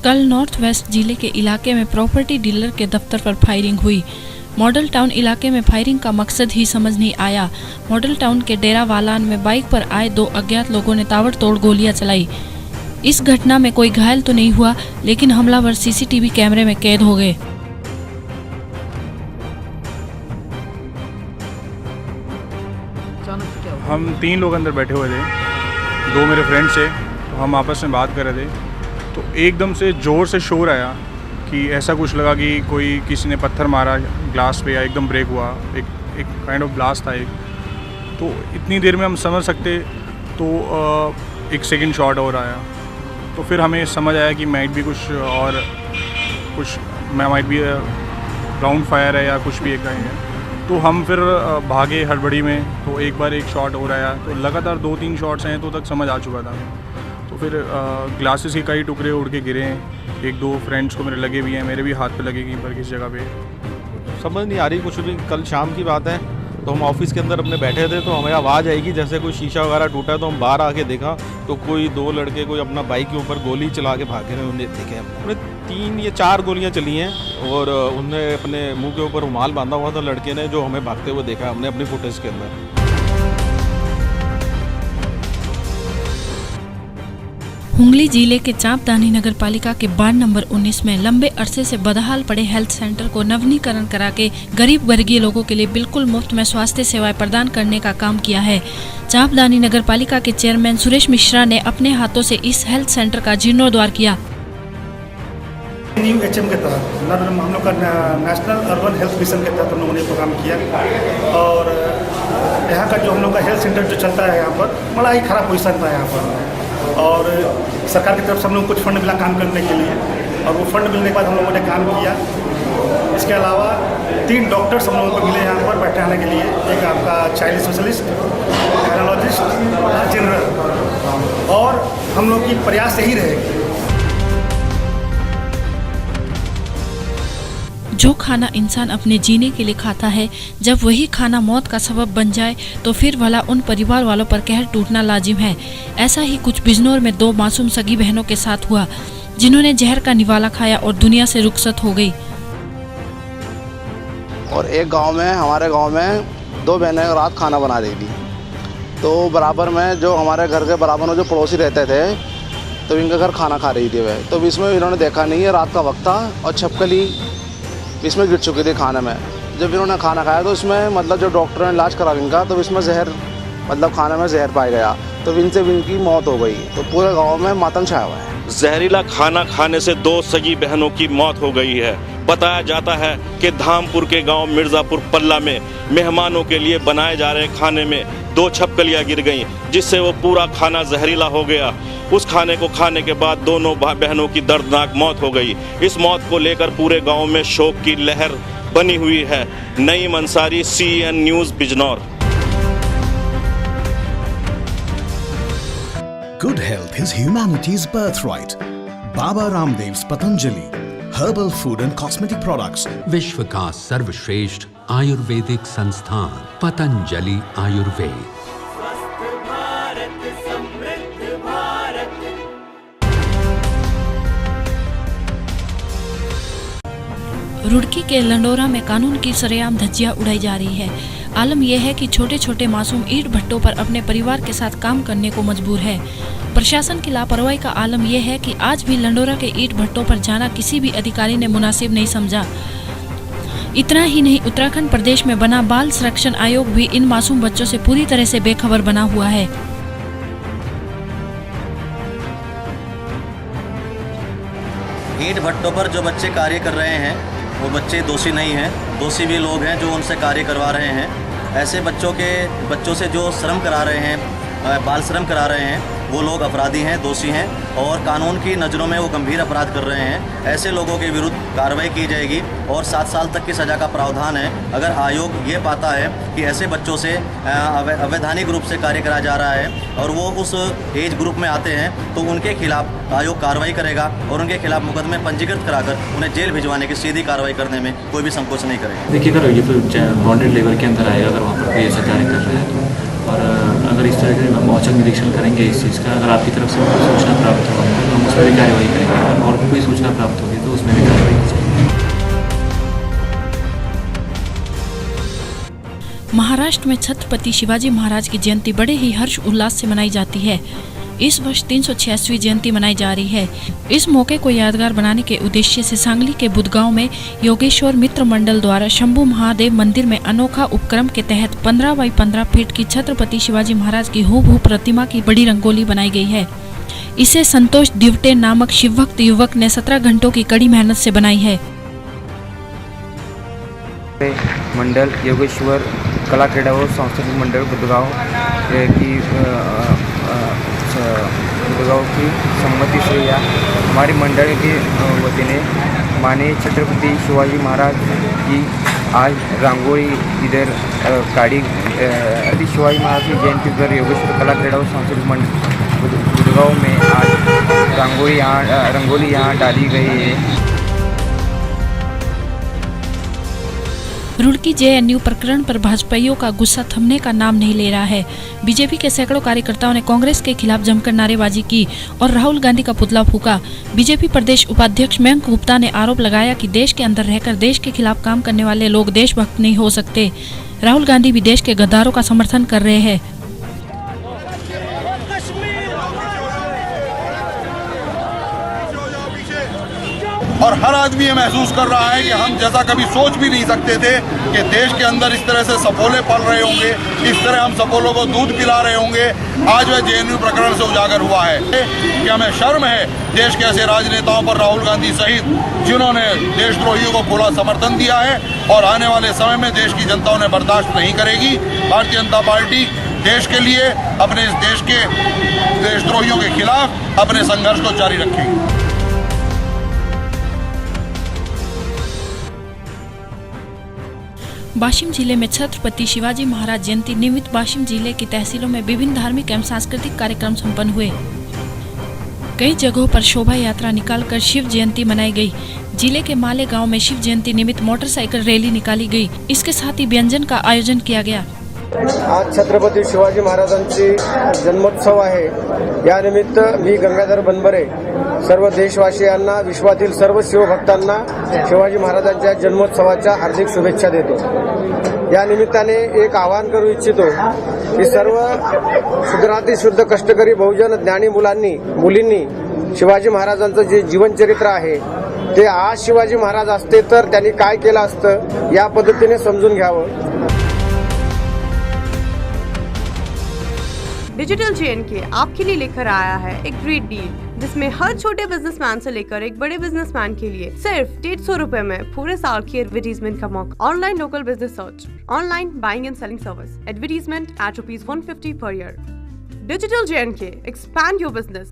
कल north west जिले के इलाके में प्रॉपर्टी डीलर के दफ्तर पर फायरिंग हुई। मॉडल टाउन इलाके में फायरिंग का मकसद ही समझ नहीं आया। मॉडल टाउन के डेरा वालान में बाइक पर आए दो अज्ञात लोगों ने ताबड़तोड़ गोलियां चलाई। इस घटना में कोई घायल तो नहीं हुआ, लेकिन हमलावर सीसीटीवी कैमरे में कैद हो गए। हम 3 लोग अंदर बैठे हुए थे, 2 मेरे फ्रेंड्स थे, तो हम आपस में बात कर रहे थे, तो एकदम से ज़ोर से शोर आया कि ऐसा कुछ लगा कि कोई किसी ने पत्थर मारा ग्लास पे या एकदम ब्रेक हुआ, एक काइंड ऑफ ब्लास्ट था एक। तो इतनी देर में हम समझ सकते तो एक सेकंड शॉट और आया, तो फिर हमें समझ आया कि माइट भी कुछ माइट भी राउंड फायर है या कुछ भी एक है। तो हम फिर भागे हड़बड़ी में, तो एक बार एक शॉट और आया, तो लगातार 2-3 शॉट्स हैं तो तक समझ आ चुका था। तो फिर ग्लासेस के कई टुकड़े उड़ के गिरे हैं, 1-2 फ्रेंड्स को मेरे लगे भी हैं, मेरे भी हाथ पे लगे कहीं पर किसी जगह पे। समझ नहीं आ रही कुछ भी। कल शाम की बात है, तो हम ऑफिस के अंदर अपने बैठे थे, तो हमें आवाज़ आएगी जैसे कोई शीशा वगैरह टूटा है। तो हम बाहर आके देखा तो कोई 2 लड़के कोई अपना बाइक के ऊपर गोली चला के भागे रहे, उन्हें देखे हमने 3 या 4 गोलियां चली हैं, और उनने अपने मुंह के ऊपर रुमाल बांधा हुआ था लड़के ने, जो हमें भागते हुए देखा हमने अपनी फुटेज के अंदर। हुंगली जिले के चांपदानी नगर पालिका के वार्ड नंबर 19 में लंबे अरसे से बदहाल पड़े हेल्थ सेंटर को नवीनीकरण करा के गरीब वर्गीय लोगों के लिए बिल्कुल मुफ्त में स्वास्थ्य सेवाएं प्रदान करने का काम किया है। चांपदानी नगर पालिका के चेयरमैन सुरेश मिश्रा ने अपने हाथों से इस हेल्थ सेंटर का जीर्णोद्धार किया। न्यू HM के तहत हम लोग का नेशनल अर्बन हेल्थ मिशन के तहत हम लोगों ने प्रोग्राम किया, और यहाँ का जो हम लोग का हेल्थ सेंटर जो चलता है यहाँ पर बड़ा ही खराब पोजीशन था यहाँ पर, और सरकार की तरफ से हम लोग कुछ फंड मिला काम करने के लिए, और वो फंड मिलने के बाद हम लोगों ने काम किया। इसके अलावा 3 डॉक्टर्स हम लोगों को मिले यहाँ पर बैठाने के लिए, एक आपका चाइल्ड स्पेशलिस्ट, गायनोलॉजिस्ट, जनरल, और हम लोग की प्रयास यही रहेगी। जो खाना इंसान अपने जीने के लिए खाता है, जब वही खाना मौत का सबब बन जाए तो फिर भला उन परिवार वालों पर कहर टूटना लाजिम है। ऐसा ही कुछ बिजनौर में 2 मासूम सगी बहनों के साथ हुआ, जिन्होंने जहर का निवाला खाया और दुनिया से रुखसत हो गई। और एक गांव में, हमारे गांव में 2 बहनें रात खाना बना रही थी, तो बराबर में जो हमारे घर के बराबर में जो पड़ोसी रहते थे, तो इनके घर खाना खा रही थी वह। तो इसमें इन्होंने देखा नहीं है, रात का वक्त था और छपकली इसमें गिर चुकी थी खाने में। जब इन्होंने खाना खाया तो इसमें मतलब जो डॉक्टर ने इलाज करा इनका, तो इसमें जहर मतलब खाने में जहर पाया गया, तो इनसे इनकी मौत हो गई। तो पूरे गांव में मातम छाया हुआ है। जहरीला खाना खाने से 2 सगी बहनों की मौत हो गई है। बताया जाता है कि धामपुर के गांव मिर्जापुर पल्ला में मेहमानों के लिए बनाए जा रहे खाने में 2 छपकलियां गिर गईं, जिससे वो पूरा खाना जहरीला हो गया। उस खाने को खाने के बाद दोनों बहनों की दर्दनाक मौत हो गई। इस मौत को लेकर पूरे गांव में शोक की लहर बनी हुई है। Naeem Ansari, CN news, Bijnor. Good health is humanity's birthright. Baba Ramdev's Patanjali Herbal Food and Cosmetic Products. विश्व का सर्वश्रेष्ठ आयुर्वेदिक संस्थान पतंजलि आयुर्वेद। रुड़की के लंडोरा में कानून की सरेआम धज्जियां उड़ाई जा रही है। आलम यह है कि छोटे छोटे मासूम ईंट भट्टों पर अपने परिवार के साथ काम करने को मजबूर है। प्रशासन की लापरवाही का आलम यह है कि आज भी लंडोरा के ईंट भट्टों पर जाना किसी भी अधिकारी ने मुनासिब नहीं समझा। इतना ही नहीं, उत्तराखंड प्रदेश में बना बाल संरक्षण आयोग भी इन मासूम बच्चों से पूरी तरह से बेखबर बना हुआ है। ईंट भट्टों पर जो बच्चे कार्य कर रहे हैं वो बच्चे दोषी नहीं हैं, दोषी भी लोग हैं जो उनसे कार्य करवा रहे हैं। ऐसे बच्चों से जो श्रम करा रहे हैं, बाल श्रम करा रहे हैं, वो लोग अपराधी हैं, दोषी हैं, और कानून की नज़रों में वो गंभीर अपराध कर रहे हैं। ऐसे लोगों के विरुद्ध कार्रवाई की जाएगी और 7 साल तक की सज़ा का प्रावधान है। अगर आयोग ये पाता है कि ऐसे बच्चों से अवैधानिक रूप से कार्य करा जा रहा है और वो उस एज ग्रुप में आते हैं, तो उनके खिलाफ आयोग कार्रवाई करेगा और उनके खिलाफ मुकदमे पंजीकृत कराकर उन्हें जेल भिजवाने की सीधी कार्रवाई करने में कोई भी संकोच नहीं करेगा। देखिए, अगर ये तो बॉन्डेड लेबर के अंदर आएगा, अगर वहाँ पर कोई ऐसा कार्य कर रहे हैं, और अगर इस तरह के हम औचक निरीक्षण करेंगे इस चीज़ का, अगर आपकी तरफ से कोई सूचना प्राप्त होगा तो हम उसमें भी कार्रवाई करेंगे, और भी कोई सूचना प्राप्त होगी तो उसमें भी कार्रवाई की जाएगी। महाराष्ट्र में छत्रपति शिवाजी महाराज की जयंती बड़े ही हर्ष उल्लास से मनाई जाती है। इस वर्ष 386वीं जयंती मनाई जा रही है। इस मौके को यादगार बनाने के उद्देश्य से सांगली के बुधगांव में योगेश्वर मित्र मंडल द्वारा शंभू महादेव मंदिर में अनोखा उपक्रम के तहत 15 बाई 15 फीट की छत्रपति शिवाजी महाराज की हूबहू प्रतिमा की बड़ी रंगोली बनाई गई है। इसे संतोष दिवटे नामक शिवभक्त युवक ने 17 घंटों की कड़ी मेहनत से बनाई है। मंडल योगेश्वर कला क्रीडा व सांस्कृतिक मंडल बुधगांव की सम्मति से या हमारे मंडल के वतीने माननीय छत्रपति शिवाजी महाराज की आज रंगोली इधर काढ़ी शिवाजी महाराज की जयंती पर योगेश्वर कला क्रीडा व सांस्कृतिक मंडल बुधगांव में आज रंगोली यहाँ डाली गई है। रुड़की जेएनयू प्रकरण पर भाजपाइयों का गुस्सा थमने का नाम नहीं ले रहा है। बीजेपी के सैकड़ों कार्यकर्ताओं ने कांग्रेस के खिलाफ जमकर नारेबाजी की और राहुल गांधी का पुतला फूंका। बीजेपी प्रदेश उपाध्यक्ष मयंक गुप्ता ने आरोप लगाया कि देश के अंदर रहकर देश के खिलाफ काम करने वाले लोग देशभक्त नहीं हो सकते। राहुल गांधी भी देश के गद्दारों का समर्थन कर रहे हैं। और हर आदमी ये महसूस कर रहा है कि हम जैसा कभी सोच भी नहीं सकते थे कि देश के अंदर इस तरह से सपोले पल रहे होंगे, इस तरह हम सपोलों को दूध पिला रहे होंगे। आज वह जेएनयू प्रकरण से उजागर हुआ है कि हमें शर्म है देश के ऐसे राजनेताओं पर, राहुल गांधी सहित, जिन्होंने देशद्रोहियों को खुला समर्थन दिया है और आने वाले समय में देश की जनता उन्हें बर्दाश्त नहीं करेगी। भारतीय जनता पार्टी देश के लिए, अपने इस देश के देशद्रोहियों के खिलाफ अपने संघर्ष को जारी रखेगी। वाशिम जिले में छत्रपति शिवाजी महाराज जयंती निमित्त वाशिम जिले की तहसीलों में विभिन्न धार्मिक एवं सांस्कृतिक कार्यक्रम संपन्न हुए। कई जगहों पर शोभा यात्रा निकालकर शिव जयंती मनाई गई। जिले के माले गांव में शिव जयंती निमित्त मोटरसाइकिल रैली निकाली गई। इसके साथ ही व्यंजन का आयोजन किया गया। आज छत्रपती शिवाजी महाराजांची जन्मोत्सव आहे। या निमित्त मी गंगाधर बनबरे सर्व देशवासियांना, विश्वातील सर्व शिवभक्तांना शिवाजी महाराजांच्या जन्मोत्सवाच्या हार्दिक शुभेच्छा देतो। या निमित्ताने एक आवाहन करू इच्छितो की सर्व शुद्ध कष्टकरी बहुजन ज्ञानी मुलींनी शिवाजी महाराजांचं जे जीवनचरित्र आहे ते आज शिवाजी महाराज असते तर त्यांनी काय केलं असतं या पद्धतीने समजून घ्यावं। डिजिटल जेएनके आपके लिए लेकर आया है एक ग्रेट डील, जिसमें हर छोटे बिजनेसमैन से लेकर एक बड़े बिजनेसमैन के लिए सिर्फ 150 रुपए में पूरे साल की एडवर्टीजमेंट का मौका। Online local business search, online buying and selling service, advertisement at ₹150 per year। Digital JNK, expand your business.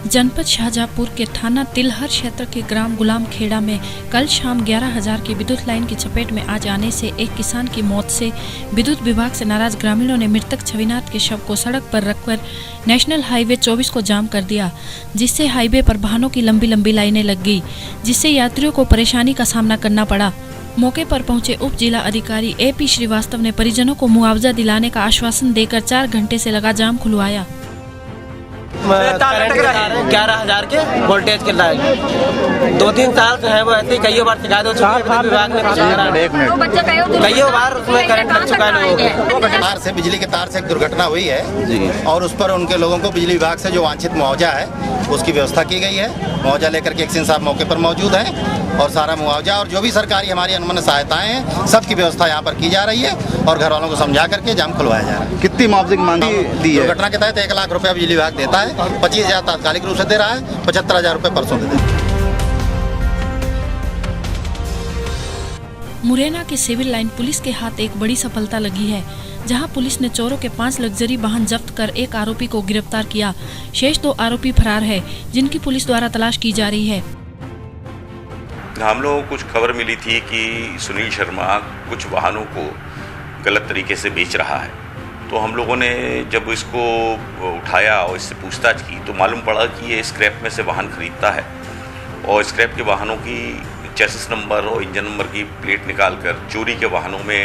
जनपद शाहजहांपुर के थाना तिलहर क्षेत्र के ग्राम गुलाम खेड़ा में कल शाम 11,000 की विद्युत लाइन की चपेट में आ जाने से एक किसान की मौत से विद्युत विभाग से नाराज ग्रामीणों ने मृतक छविनाथ के शव को सड़क पर रखकर नेशनल हाईवे 24 को जाम कर दिया, जिससे हाईवे पर वाहनों की लंबी लंबी लाइनें लग गई, जिससे यात्रियों को परेशानी का सामना करना पड़ा। मौके पर पहुंचे उप जिला अधिकारी AP श्रीवास्तव ने परिजनों को मुआवजा दिलाने का आश्वासन देकर 4 घंटे से लगा जाम खुलवाया। 11,000 के वोल्टेज के लाइन 2-3 साल से है वो ऐसे कई बार शिकायत हो चुकी है। विभाग में कई बार उसमें करंट लग चुका है। तार से, बिजली के तार से एक दुर्घटना हुई है और उस पर उनके लोगों को बिजली विभाग से जो वांछित मुआवजा है उसकी व्यवस्था की गई है। मुआवजा लेकर के एक्शन साहब मौके पर मौजूद हैं और सारा मुआवजा और जो भी सरकारी हमारी अनुमन सहायताएं हैं सबकी व्यवस्था यहाँ पर की जा रही है और घर वालों को समझा करके जाम खुलवाया जा रहा है। कितनी मुआवजे की मांग दी है? दुर्घटना के तहत 1 लाख रुपया बिजली विभाग देता है, 25,000 तात्कालिक रूप से दे रहा है, 75,000 रुपये परसों दे देता है। मुरैना की सिविल लाइन पुलिस के हाथ एक बड़ी सफलता लगी है, जहां पुलिस ने चोरों के 5 लग्जरी वाहन जब्त कर एक आरोपी को गिरफ्तार किया। शेष 2 आरोपी फरार है, जिनकी पुलिस द्वारा तलाश की जा रही है। हम लोगों को कुछ खबर मिली थी कि सुनील शर्मा कुछ वाहनों को गलत तरीके से बेच रहा है, तो हम लोगों ने जब इसको उठाया और इससे पूछताछ की तो मालूम पड़ा कि ये स्क्रैप में से वाहन खरीदता है और स्क्रैप के वाहनों की चेसिस नंबर और इंजन नंबर की प्लेट निकालकर चोरी के वाहनों में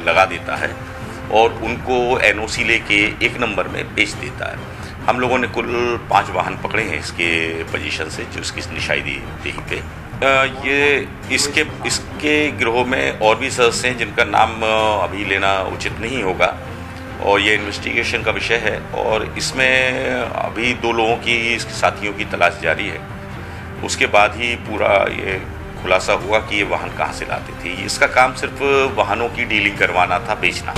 लगा देता है और उनको एनओसी लेके एक नंबर में बेच देता है। हम लोगों ने कुल 5 वाहन पकड़े हैं इसके पोजीशन से, जो इसकी निशानदेही पे। ये इसके गिरोह में और भी सदस्य हैं जिनका नाम अभी लेना उचित नहीं होगा और ये इन्वेस्टिगेशन का विषय है और इसमें अभी 2 लोगों की, इसके साथियों की तलाश जारी है। उसके बाद ही पूरा ये खुलासा हुआ कि ये वाहन कहाँ से लाते थे। इसका काम सिर्फ वाहनों की डीलिंग करवाना था, बेचना।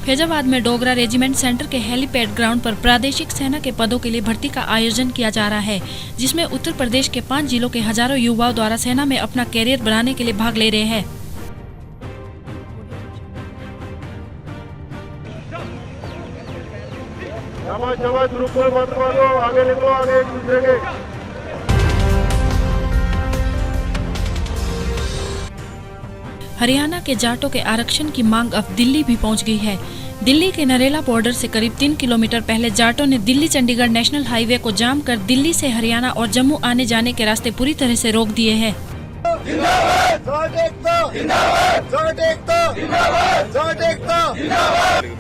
फैजाबाद में डोगरा रेजिमेंट सेंटर के हेलीपैड ग्राउंड पर प्रादेशिक सेना के पदों के लिए भर्ती का आयोजन किया जा रहा है, जिसमें उत्तर प्रदेश के 5 जिलों के हजारों युवाओं द्वारा सेना में अपना कैरियर बनाने के लिए भाग ले रहे हैं। आगे निकलो, आगे एक दूसरे के। हरियाणा के जाटों के आरक्षण की मांग अब दिल्ली भी पहुंच गई है। दिल्ली के नरेला बॉर्डर से करीब 3 किलोमीटर पहले जाटों ने दिल्ली चंडीगढ़ नेशनल हाईवे को जाम कर दिल्ली से हरियाणा और जम्मू आने जाने के रास्ते पूरी तरह से रोक दिए हैं।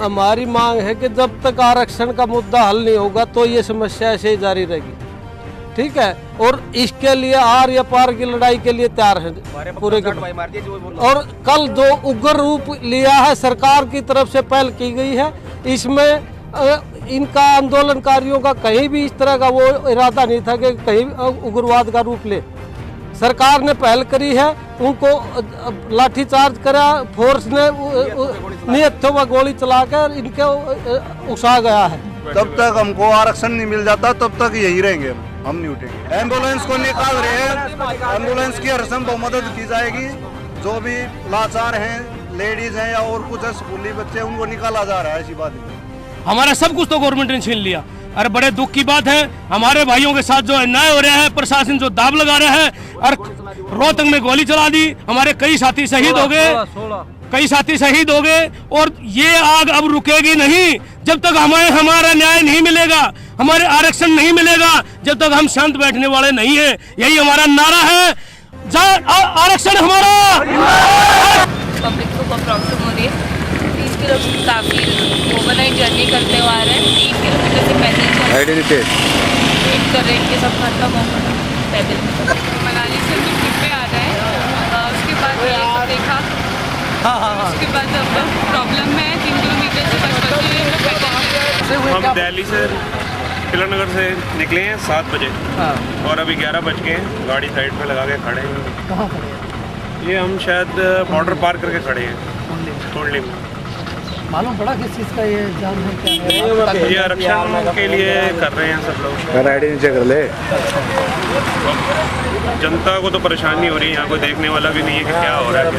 हमारी मांग है कि जब तक आरक्षण का मुद्दा हल नहीं होगा तो ये समस्या ऐसे ही जारी रहेगी, ठीक है। और इसके लिए आर या पार की लड़ाई के लिए तैयार है पूरे के। और कल जो उग्र रूप लिया है सरकार की तरफ से पहल की गई है, इसमें इनका आंदोलनकारियों का कहीं भी इस तरह का वो इरादा नहीं था कि कहीं उग्रवाद का रूप ले। सरकार ने पहल करी है, उनको लाठीचार्ज करा, फोर्स ने नियतों में गोली चलाकर इनके उकसा गया है। तब तक हमको आरक्षण नहीं मिल जाता तब तक यही रहेंगे, हम नहीं उठेंगे। एम्बुलेंस को निकाल रहे हैं, एम्बुलेंस की हर संभव मदद की जाएगी। जो भी लाचार हैं, लेडीज हैं या और कुछ है, स्कूली बच्चे, उनको निकाला जा रहा है। ऐसी बात नहीं, हमारा सब कुछ तो गवर्नमेंट ने छीन लिया। अरे बड़े दुख की बात है, हमारे भाइयों के साथ जो अन्याय हो रहा है, प्रशासन जो दाब लगा रहा है और रोहतक में गोली चला दी, हमारे कई साथी शहीद हो गए, और ये आग अब रुकेगी नहीं जब तक हमारा न्याय नहीं मिलेगा, हमारे आरक्षण नहीं मिलेगा, जब तक हम शांत बैठने वाले नहीं है। यही हमारा नारा है, आरक्षण हमारा। पब्लिक को प्रॉब्लम हो रही है, 30 किलोमीटर काफ़ी ओवरनाइट जर्नी करते हुए आ रहे हैं, 3 किलोमीटर से पैदल वेट कर रहे हैं कि सब खत्म हो पैदल। मनाली से हम ट्रिप पे आ रहे हैं, उसके बाद ये सब देखा, उसके बाद अब प्रॉब्लम है 3 किलोमीटर से बस पैदल। हम दिल्ली से तिलक नगर से निकले हैं 7 बजे और अभी 11 बज गए हैं। गाड़ी साइड पे लगा के खड़े हैं। कहाँ खड़े? ये हम शायद बॉर्डर पार करके खड़े हैं, टोंडली में। मालूम पड़ा किस चीज़ का ये जाम है? क्या ये आरक्षण के लिए कर रहे हैं सब लोग। आईडी नीचे कर ले। जनता को तो परेशानी हो रही है, यहाँ कोई देखने वाला भी नहीं है कि क्या हो रहा है।